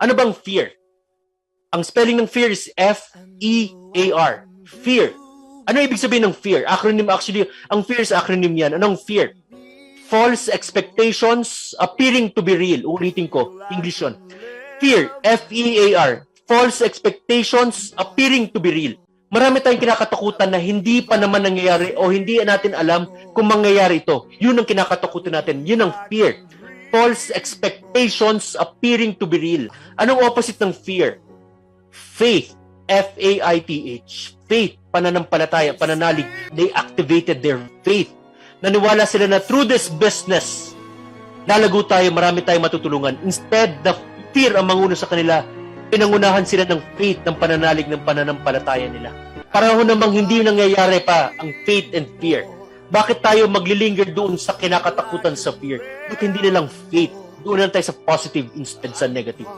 Ano bang fear? Ang spelling ng fear is F-E-A-R. Fear. Ano ibig sabihin ng fear? Acronym actually, ang fear is acronym yan. Anong fear? False expectations appearing to be real. Ulitin ko, English yun. Fear, F-E-A-R. False expectations appearing to be real. Marami tayong kinakatakutan na hindi pa naman nangyayari o hindi natin alam kung mangyayari ito. Yun ang kinakatakutan natin. Yun ang fear. False expectations appearing to be real. Anong opposite ng fear? Faith. F-A-I-T-H. Faith, pananampalataya, pananalig. They activated their faith. Naniwala sila na through this business, lalago tayo, marami tayong matutulungan. Instead, the fear ang manguno sa kanila. Pinangunahan sila ng faith, ng pananalig, ng pananampalataya nila. Paraho namang hindi nangyayari pa ang faith and fear. Bakit tayo maglilinger doon sa kinakatakutan sa fear? Bakit hindi nilang faith? Doon lang tayo sa positive instead sa negative.